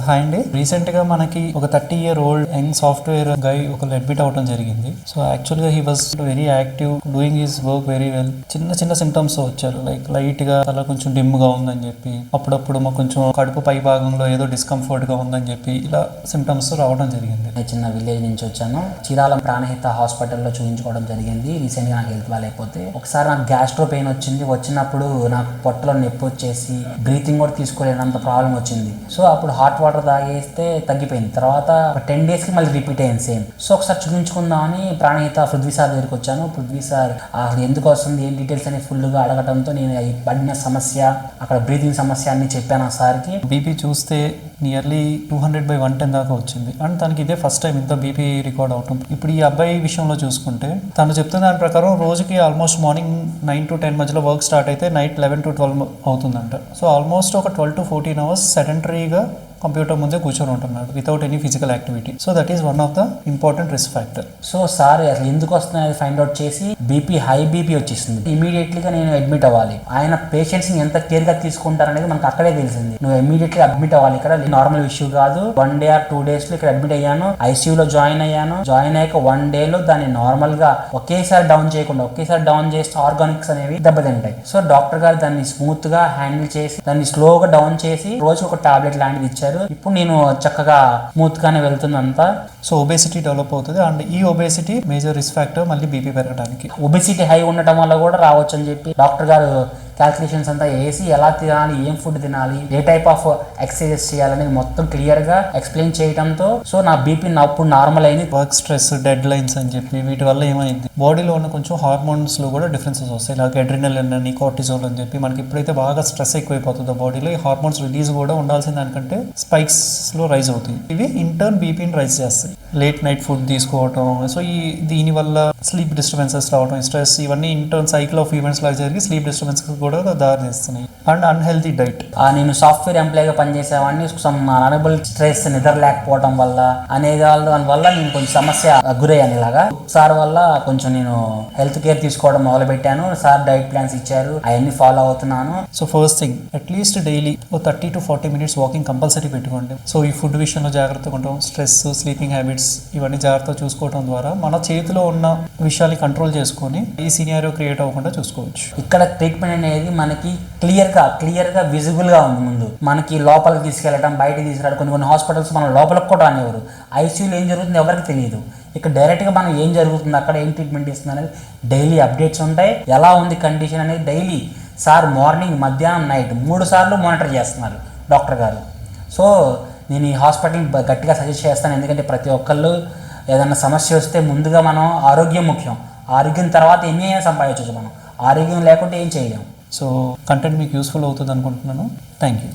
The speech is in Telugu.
హాయ్ అండి. రీసెంట్ గా మనకి ఒక 30-year-old యంగ్ సాఫ్ట్వేర్ గై ఒక అడ్మిట్ అవడం జరిగింది. సో యాక్చువల్ గా he was very active, doing his work very well. చిన్న చిన్న సిమ్టమ్స్ వచ్చారు, లైక్ లైట్ గా తల కొంచెం డిమ్ గా ఉందని చెప్పి, అప్పుడప్పుడు మాకు కొంచెం కడుపు పై భాగంలో ఏదో డిస్కంఫర్ట్ గా ఉందని చెప్పి ఇలా సిమ్టమ్స్ రావడం జరిగింది. చిన్న విలేజ్ నుంచి వచ్చాను. చీరాల ప్రాణహిత హాస్పిటల్లో చూపించుకోవడం జరిగింది. రీసెంట్ గా నాకు హెల్త్ బాగాలేకపోతే ఒకసారి నాకు గ్యాస్ట్రో పెయిన్ వచ్చినప్పుడు నాకు పొట్టలో నొప్పి వచ్చేసి బ్రీతింగ్ కూడా తీసుకోలేనంత ప్రాబ్లం వచ్చింది. సో అప్పుడు హాట్ వాటర్ తాగేస్తే తగ్గిపోయింది. తర్వాత 10 days కి మళ్ళీ రిపీట్ అయింది సేమ్. సో ఒకసారి చూపించుకుందామని ప్రాణహిత పృథ్వీ సార్ దగ్గరికి వచ్చాను. పృథ్వీ సార్ అసలు ఎందుకు వస్తుంది, ఏం డీటెయిల్స్ అని ఫుల్గా అడగడంతో నేను పడిన సమస్య, అక్కడ బ్రీతింగ్ సమస్య అన్ని చెప్పాను ఆ సార్కి. బీపీ చూస్తే నియర్లీ 200/110 దాకా వచ్చింది. అండ్ తనకి ఇదే ఫస్ట్ టైం ఇంత బీపీ రికార్డ్ అవటం. ఇప్పుడు ఈ అబ్బాయి విషయంలో చూసుకుంటే తను చెప్తున్న దాని ప్రకారం రోజుకి ఆల్మోస్ట్ మార్నింగ్ 9 to 10 మధ్యలో వర్క్ స్టార్ట్ అయితే నైట్ 11 to 12 అవుతుందంట. సో ఆల్మోస్ట్ ఒక 12 to 14 hours సెడెంటరీగా కంప్యూటర్ ముందే కూర్చొని ఉంటున్నాడు without any physical activity. So that is one of the important risk factor. So sir అసలు ఎందుకు వస్తున్నాయి ఫైండ్ అవుట్ చేసి హై బీపీ వచ్చేసింది. ఇమీడియట్లీగా నేను అడ్మిట్ అవ్వాలి. ఆయన పేషెంట్స్ ని ఎంత కేర్ గా తీసుకుంటారనేది మనకు అక్కడే తెలిసింది. నువ్వు ఇమీడియట్లీ అడ్మిట్ అవ్వాలి. ఇక్కడ నార్మల్ ఇష్యూ కాదు. 1 day or 2 days లో ఇక్కడ అడ్మిట్ అయ్యాను. ఐసీయూలో జాయిన్ అయ్యాను. జాయిన్ అయ్యాక 1 day లో దాన్ని నార్మల్ గా ఒకేసారి డౌన్ చేయకుండా, ఒకేసారి డౌన్ చేస్తే ఆర్గానిక్స్ అనేవి దెబ్బతింటాయి. సో డాక్టర్ గారు దాన్ని స్మూత్ గా హ్యాండిల్ చేసి దాన్ని స్లోగా డౌన్ చేసి రోజు ఒక టాబ్లెట్ లాంటిది ఇచ్చారు. ఇప్పుడు నేను చక్కగా స్మూత్ గానే వెళ్తుందంతా. సో ఒబేసిటీ డెవలప్ అవుతుంది. అండ్ ఈ ఒబేసిటీ మేజర్ రిస్క్ ఫ్యాక్టర్ మళ్ళీ బీపీ పెరగడానికి. ఒబేసిటీ హై ఉండటం వల్ల కూడా రావచ్చు అని చెప్పి డాక్టర్ గారు క్యాల్కులేషన్స్ అంతా వేసి ఎలా తినాలి, ఏం ఫుడ్ తినాలి, ఏ టైప్ ఆఫ్ ఎక్సర్సైజెస్ చేయాలనేది మొత్తం క్లియర్ గా ఎక్స్ప్లెయిన్ చేయడంతో సో నా బీపీ అప్పుడు నార్మల్ అయింది. వర్క్ స్ట్రెస్, డెడ్ లైన్స్ అని చెప్పి వీటి వల్ల ఏమైంది, బాడీలో ఉన్న కొంచెం హార్మోన్స్ లో కూడా డిఫరెన్సెస్ వస్తాయి. లైక్ అడ్రినలిన్ అని, కార్టిజోల్ అని చెప్పి మనకి ఎప్పుడైతే బాగా స్ట్రెస్ ఎక్కువైపోతుందో బాడీలో ఈ హార్మోన్స్ రిలీజ్ కూడా ఉండాల్సిన దానికంటే స్పైక్స్ లో రైజ్ అవుతాయి. ఇవి ఇంటర్న్ బీపీని రైజ్ చేస్తాయి. లేట్ నైట్ ఫుడ్ తీసుకోవటం, సో దీనివల్ల స్లీప్ డిస్టర్బెన్సెస్ రావడం, స్ట్రెస్, ఇవన్నీ ఇంటర్న్ సైకిల్ ఆఫ్ ఈవెంట్స్ లాగా జరిగి స్లీప్ డిస్టర్బెన్స్ కూడా దారి తీస్తున్నాయి. And unhealthy diet. నేను సాఫ్ట్వేర్ ఎంప్లాయీగా పనిచేసేవాడిని. అనబుల్ స్ట్రెస్, నిద్ర లేకపోవడం వల్ల అనేది దానివల్ల నేను కొంచెం సమస్య గురయ్యాను. ఇలాగా సార్ వల్ల కొంచెం నేను హెల్త్ కేర్ తీసుకోవడం మొదలు పెట్టాను. సార్ డైట్ ప్లాన్స్ ఇచ్చారు, అవన్నీ ఫాలో అవుతున్నాను. So first thing, at least daily 30 to 40 minutes walking compulsory పెట్టుకోండి. సో ఈ ఫుడ్ విషయంలో జాగ్రత్తగా ఉంటాం. స్ట్రెస్, స్లీపింగ్ హ్యాబిట్స్ ఇవన్నీ జాగ్రత్తగా చూసుకోవడం ద్వారా మన చేతిలో ఉన్న విషయాన్ని కంట్రోల్ చేసుకొని ఈ సినారియో క్రియేట్ అవ్వకుండా చూసుకోవచ్చు. ఇక్కడ ట్రీట్మెంట్ అనేది మనకి క్లియర్ గా విజిబుల్ గా ఉంది. ముందు మనకి లోపలికి తీసుకెళ్ళడం, బయటకి తీసుకురావడం. కొన్ని హాస్పిటల్స్ మనం లోపలికి కూడా రానివ్వరు. ఐసీయూలో ఏం జరుగుతుందో ఎవరికి తెలియదు. ఇక్కడ డైరెక్ట్గా మనం ఏం జరుగుతుంది, అక్కడ ఏం ట్రీట్మెంట్ ఇస్తుంది అనేది డైలీ అప్డేట్స్ ఉంటాయి. ఎలా ఉంది కండిషన్ అనేది డైలీ సార్ మార్నింగ్, మధ్యాహ్నం, నైట్ 3 సార్లు మానిటర్ చేస్తున్నారు డాక్టర్ గారు. సో నేను ఈ హాస్పిటల్ గట్టిగా సజెస్ట్ చేస్తాను. ఎందుకంటే ప్రతి ఒక్కళ్ళు ఏదైనా సమస్య వస్తే ముందుగా మనం ఆరోగ్యం ముఖ్యం. ఆరోగ్యం తర్వాత ఏమైనా సంపాదించవచ్చు మనం. ఆరోగ్యం లేకుంటే ఏం చేయలేము. సో కంటెంట్ మీకు యూస్ఫుల్ అవుతుంది అనుకుంటున్నాను. Thank you.